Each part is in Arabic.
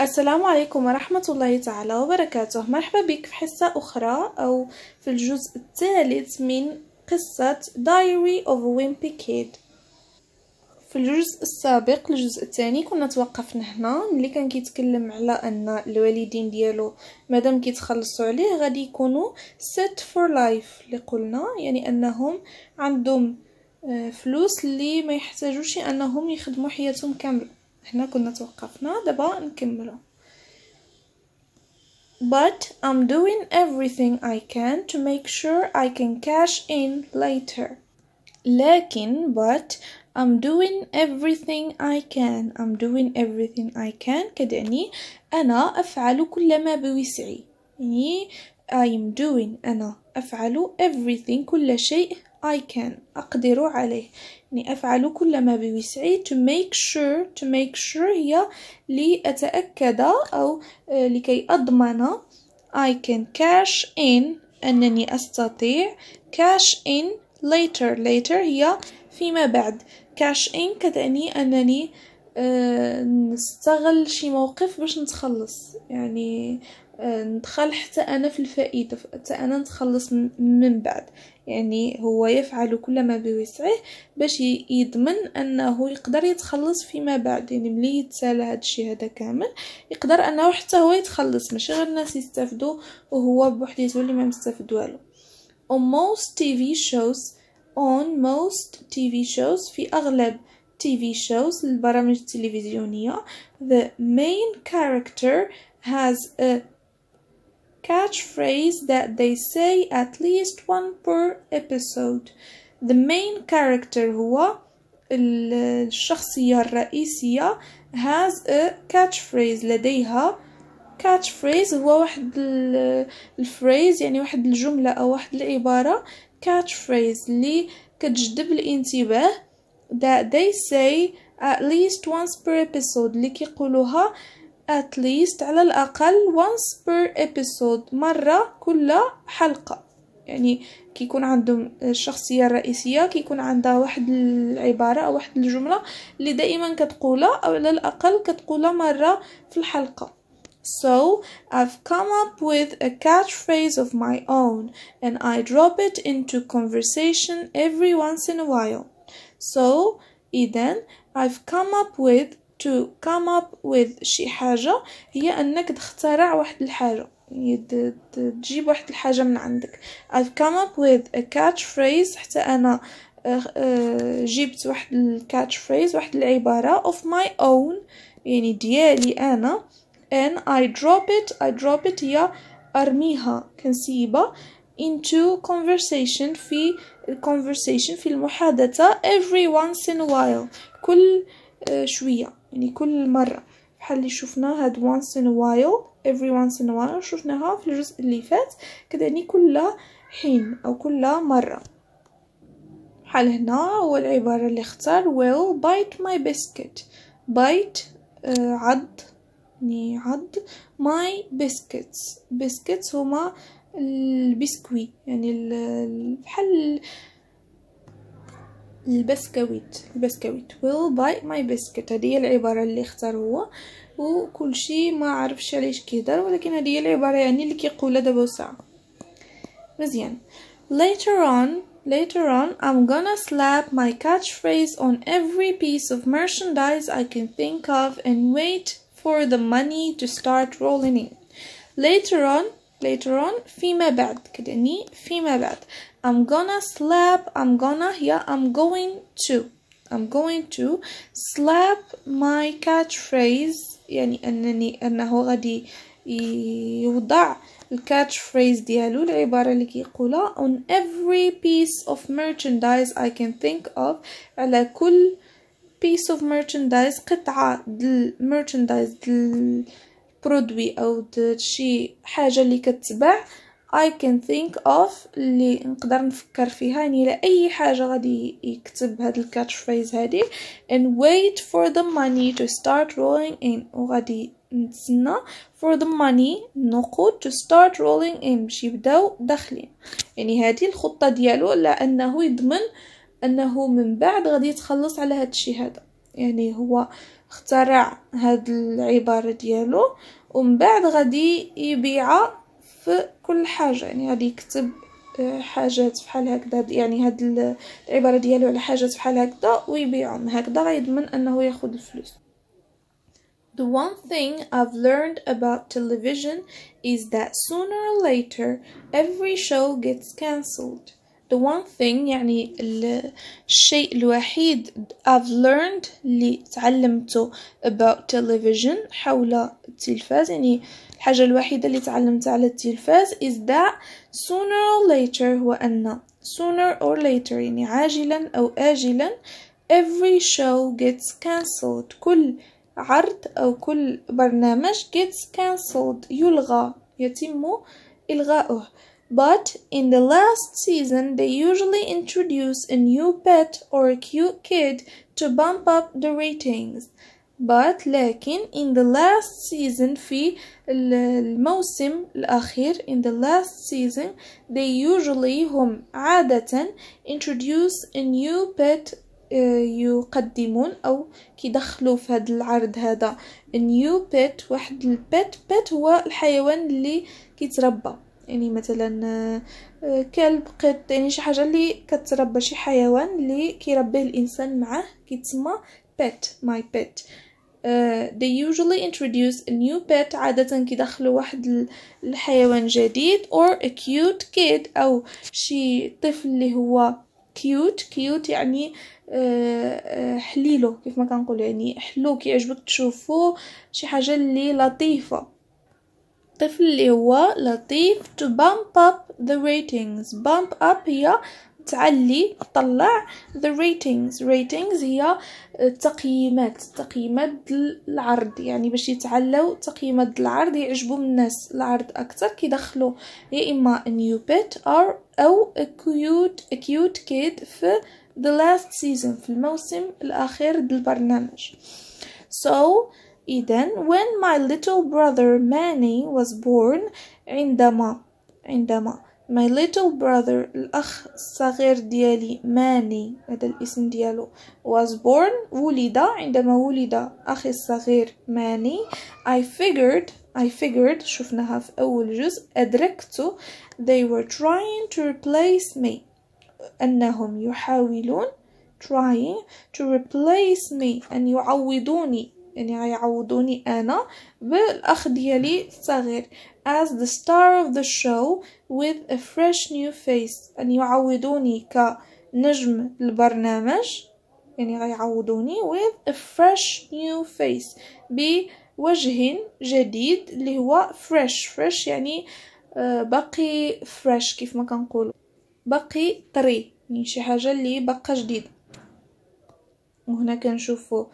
السلام عليكم ورحمة الله تعالى وبركاته. مرحبا بك في حصة أخرى أو في الجزء الثالث من قصة Diary of a Wimpy Kid. في الجزء السابق الجزء الثاني كنا توقفنا هنا اللي كان كيتكلم على أن الوالدين ديالو مادام كيتخلصوا عليه غادي يكونوا set for life اللي قلنا، يعني أنهم عندهم فلوس اللي ما يحتاجوش أنهم يخدموا حياتهم كاملة. هنا كنا توقفنا، دابا نكملوا. But I'm doing everything I can to make sure I can cash in later. لكن but I'm doing everything I can. I'm doing everything I can كدعني أنا أفعل كل ما بوسعي، يعني I'm doing أنا أفعل everything كل شيء I can أقدر عليه، يعني أفعل كل ما بوسعي to make sure هي لأتأكد أو لكي أضمن I can cash in أنني أستطيع cash in later هي فيما بعد. cash in كتعني أنني نستغل شي موقف باش نتخلص، يعني ندخل حتى أنا في الفائدة، حتى أنا نتخلص من بعد. يعني هو يفعل كل ما بوسعه باش يضمن أنه يقدر يتخلص فيما بعد، يعني ملي يتسالى هاد الشي هذا كامل يقدر أنه حتى هو يتخلص، ماشي غير الناس يستافدوا وهو بوحديته اللي ما مستافد والو. On most TV shows في أغلب TV shows البرامج التلفزيونية the main character has a catchphrase that they say at least one per episode. The main character هو الشخصية الرئيسية has a catchphrase لديها catchphrase هو واحد الفريز، يعني واحد الجملة أو واحد العبارة catchphrase اللي كتجذب الانتباه that they say at least once per episode اللي كيقولوها at least على الأقل once per episode مرة كل حلقة. يعني كيكون عندهم الشخصية الرئيسية كيكون عندها واحد العبارة أو واحد الجملة اللي دائما كتقولها أو على الأقل كتقولها مرة في الحلقة. So I've come up with a catchphrase of my own and I drop it into conversation every once in a while. So إذن I've come up with to come up with شي حاجة هي أنك تخترع واحد الحاجة، يعني تجيب واحد الحاجة من عندك. I've come up with a catchphrase حتى أنا جبت واحد الكاتشفريز واحد العبارة of my own يعني ديالي أنا and I drop it هي أرميها كنسيبها into conversation في المحادثة every once in a while كل شوية، يعني كل مرة، بحال اللي شفنا هاد once in a while every once in a while شفناها في الجزء اللي فات، كدعني كل حين أو كل مرة. بحال هنا هو العبارة اللي اختار will bite my biscuit. bite عض، يعني عض my biscuits هما البسكوي، يعني بحال البسكويت will bite my biscuit. هذه هي العبارة اللي اختار هو، وكل شيء ما عرفش علاش كيدار، ولكن هذه هي العبارة يعني اللي كيقولها دابا ساعة. مزيان. Later on I'm gonna slap my catchphrase on every piece of merchandise I can think of and wait for the money to start rolling in. later on فيما بعد كدعني فيما بعد. I'm going to slap my catchphrase يعني أنه غادي يوضع الكاتشفريز ديالو العبارة اللي كيقولها on every piece of merchandise I can think of على كل piece of merchandise قطعة دل merchandise دل برودوي أو شي حاجة اللي كتباع I can think of اللي نقدر نفكر فيها، يعني لأي حاجة غادي يكتب هاد الكاتشفريز هادي and wait for the money to start rolling in وغادي نتسنى for the money نقود to start rolling in باش يبداو داخلين، يعني هذه الخطة ديالو لأنه يضمن أنه من بعد غادي يتخلص على هاد الشي هذا. يعني هو اخترع هاد العبارة ديالو، ومن بعد غادي يبيعها في كل حاجة. يعني غادي يكتب حاجات بحال هكذا، يعني هاد العبارة ديالو على حاجات بحال هكذا ويبيعهم هكذا، غيضمن انه ياخد الفلوس. The one thing I've learned about television is that sooner or later every show gets cancelled. The one thing يعني الشيء الوحيد I've learned اللي تعلمته about television حول التلفاز، يعني الحاجة الوحيدة اللي تعلمتها على التلفاز is that sooner or later هو أن sooner or later يعني عاجلا أو آجلا every show gets cancelled، كل عرض أو كل برنامج gets cancelled يلغى، يتم إلغاؤه. But in the last season they usually introduce a new pet or a cute kid to bump up the ratings. But لكن in the last season في الموسم الأخير in the last season they usually هم عادة introduce a new pet يقدمون أو كيدخلوا في هذا العرض هذا new pet، واحد البيت، بيت هو الحيوان اللي كيتربى، يعني مثلا كلب، قط، يعني شي حاجة اللي كتربى، شي حيوان اللي كيربيه الإنسان معه كيتسمى pet، my pet. They usually introduce a new pet، عادة كيدخلوا واحد الحيوان جديد or a cute kid أو شي طفل اللي هو cute يعني حليلو كيف ما كنقول، يعني حلو كيعجبك تشوفوه، شي حاجة اللي لطيفة، طفل اللي هو لطيف. to bump up the ratings، bump up هي تعلي، تطلع. the ratings هي تقييمات العرض، يعني باش يتعلوا تقييمات العرض، يعجبوا الناس العرض اكثر كيدخلوا يا اما new pet او a cute kid في the last season في الموسم الاخير للبرنامج. So إذن when my little brother Manny was born، عندما my little brother الأخ الصغير ديالي ماني، هذا الاسم ديالو، was born ولد، عندما ولد أخي الصغير ماني، I figured شفناها في أول جزء، أدركت they were trying to replace me، أنهم يحاولون trying to replace me أن يعوضوني، يعني غيعوضوني أنا بالأخ ديالي الصغير as the star of the show with a fresh new face، أن يعوضوني كنجم البرنامج، يعني غيعوضوني with a fresh new face بوجه جديد اللي هو fresh يعني باقي fresh كيف ما كنقول، باقي طري، يعني شي حاجة اللي باقا جديد. وهنا كنشوفوا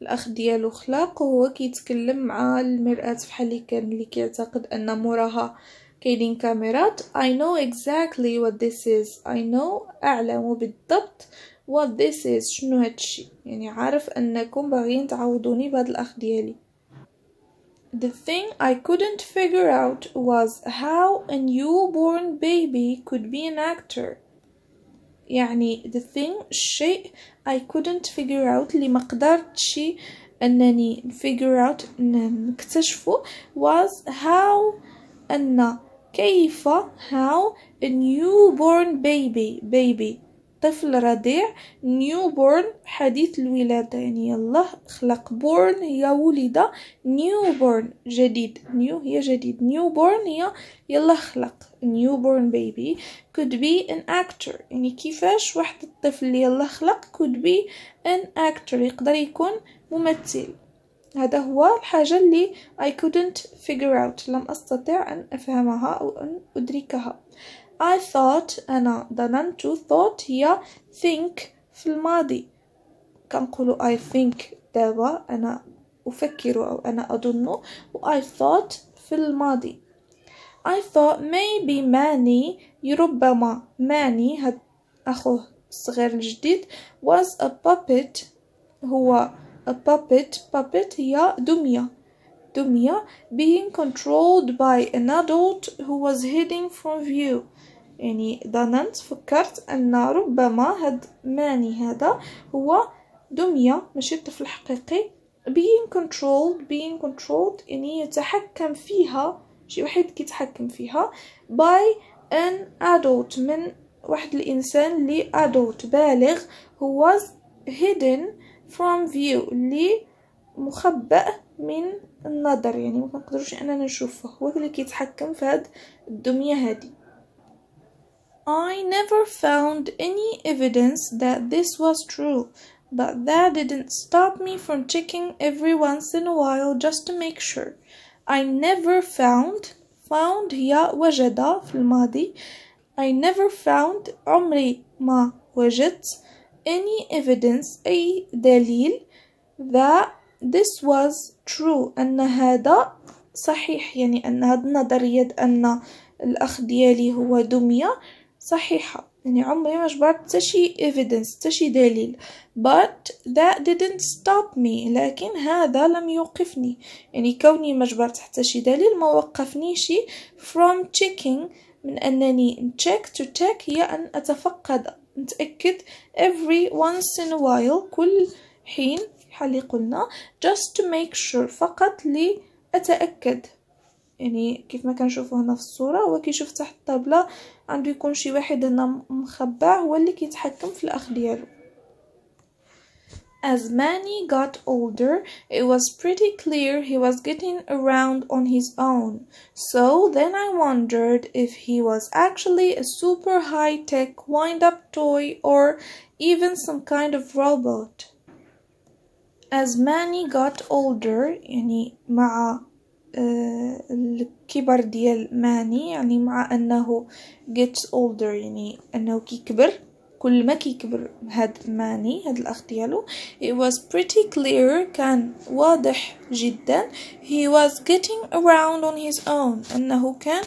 الاخ ديالو خلاق وهو كيتكلم مع المرآة بحال اللي كيعتقد ان موراها كاينين كاميرات. I know exactly what this is، I know اعلم بالضبط what this is، شنو هادشي، يعني عارف انكم باغيين تعوضوني بهاد الاخ ديالي. The thing I couldn't figure out was how a newborn baby could be an actor. يعني the thing الشيء I couldn't figure out اللي ما قدرتش أنني figure out نكتشفه was how أن كيف how a newborn baby طفل رضيع، newborn حديث الولادة، يعني يلا خلق، born هي ولد، newborn جديد، new هي جديد، newborn هي يلا خلق، newborn baby could be an actor، يعني كيفاش واحد الطفل اللي يلا خلق could be an actor يقدر يكون ممثل. هذا هو الحاجة اللي I couldn't figure out، لم أستطع أن أفهمها أو أن أدركها. I thought أنا ظننت، thought هي think في الماضي، كنقولوا I think دابا أنا أفكر أو أنا أظن، و I thought في الماضي. I thought maybe Manny ربما ماني هاد أخوه الصغير الجديد was a puppet هو a puppet هي دمية being controlled by an adult who was hiding from view، يعني ظننت فكرت أن ربما هاد ماني هذا هو دمية ماشي طفل حقيقي being controlled يعني يتحكم فيها، شي واحد كيتحكم فيها by an adult، من واحد الإنسان اللي adult بالغ، who was hidden from view، اللي مخبأ من النظر، يعني ما نقدروش أننا نشوفه، هو اللي كيتحكم في هاد الدمية هادي. I never found any evidence that this was true, but that didn't stop me from checking every once in a while just to make sure. I never found هي وجد في الماضي. I never found عمري ما وجدت any evidence أي دليل that this was true أن هذا صحيح، يعني أن هذه النظرية أن الأخ ديالي هو دمية صحيحة، يعني عمري ما جبرت تشي evidence تشي دليل. but that didn't stop me، لكن هذا لم يوقفني، يعني كوني ما جبرت حتى شي دليل ما وقفنيش from checking، من أنني check هي أن أتفقد نتأكد every once in a while كل حين حالي قلنا just to make sure فقط لأتأكد، يعني كيف ما كنشوفوا هنا في الصورة هو كيشوف تحت الطابلة عنده يكون شي واحد هنا مخبع هو اللي كيتحكم في الأخ ديالو. As Manny got older, it was pretty clear he was getting around on his own. So then I wondered if he was actually a super high-tech wind-up toy or even some kind of robot. As Manny got older يعني مع الكبر ديال ماني، يعني مع أنه gets older يعني أنه كيكبر، كل ما كيكبر هاد ماني هاد الأخ ديالو. it was pretty clear كان واضح جدا he was getting around on his own أنه كان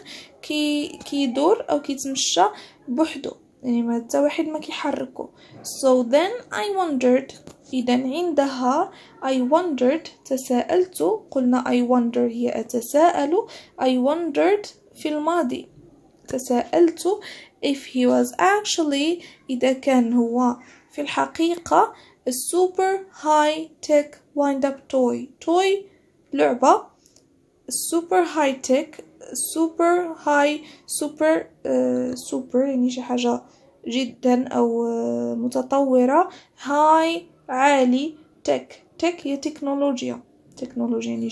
كيدور أو كيتمشى بوحده، يعني ما حتى واحد ما كيحركه. so then I wondered إذا عندها I wondered تساءلت، قلنا I wonder هي أتساءل، I wondered في الماضي تساءلت if he was actually إذا كان هو في الحقيقة a super high tech wind up toy لعبة super high tech super high super يعني شي حاجة جدا أو متطورة high عالي tech هي تكنولوجيا يعني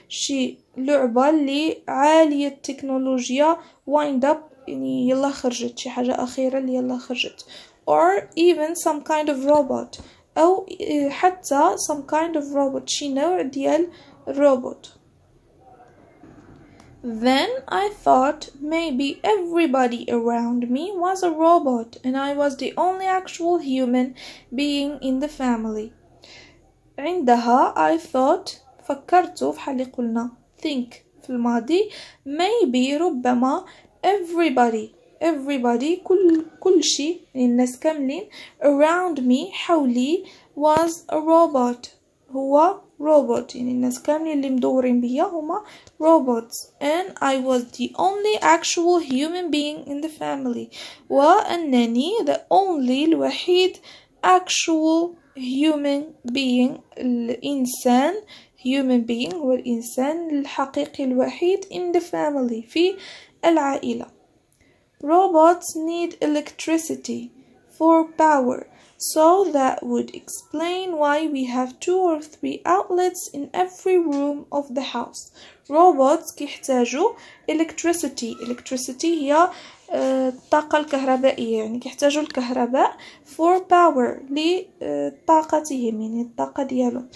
شي لعبة اللي عالية التكنولوجيا wind up يعني يلا خرجت شي حاجة أخيرة اللي يلا خرجت or even some kind of robot أو حتى some kind of robot شي نوع ديال الروبوت. Then I thought maybe everybody around me was a robot and I was the only actual human being in the family. عندها I thought فكرت في حالي قلنا think في الماضي maybe ربما everybody كل شيء يعني الناس كاملين around me حولي was a robot هو robot يعني الناس كاملين اللي مدورين بيا هما robots and I was the only actual human being in the family وأنني the only الوحيد actual human being الإنسان human being هو الإنسان الحقيقي الوحيد in the family في العائلة. Robots need electricity for power, so that would explain why we have 2 or 3 outlets in every room of the house. Robots كيحتاجوا electricity هي الطاقة الكهربائية، يعني كيحتاجوا الكهرباء for power لطاقتهم يعني الطاقة ديالهم.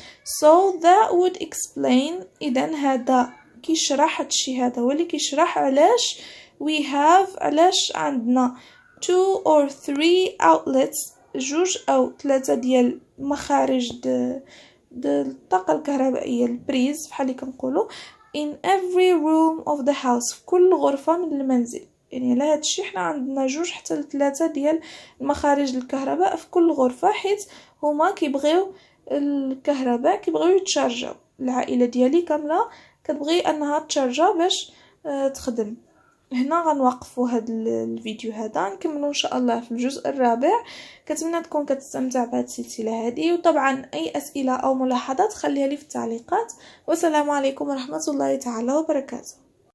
So that would explain إذن هذا كيشرح هادشي هذا هو اللي كيشرح علاش علاش عندنا 2 or 3 outlets 2 أو 3 ديال مخارج الطاقة الكهربائية البريز بحال اللي كنقولوا in every room of the house في كل غرفة من المنزل، يعني على هادشي حنا عندنا 2 حتى 3 ديال مخارج الكهرباء في كل غرفة، حيت هما كيبغيو الكهرباء كيبغيو يتشارجاو. العائلة ديالي كاملة كتبغي انها تشارجا باش تخدم. هنا غنوقفوا هذا الفيديو هذا، نكملوا ان شاء الله في الجزء الرابع. كنتمنى تكون كتستمتع بهذه السلسله هذه، وطبعا اي اسئله او ملاحظات خليها لي في التعليقات. والسلام عليكم ورحمه الله تعالى وبركاته.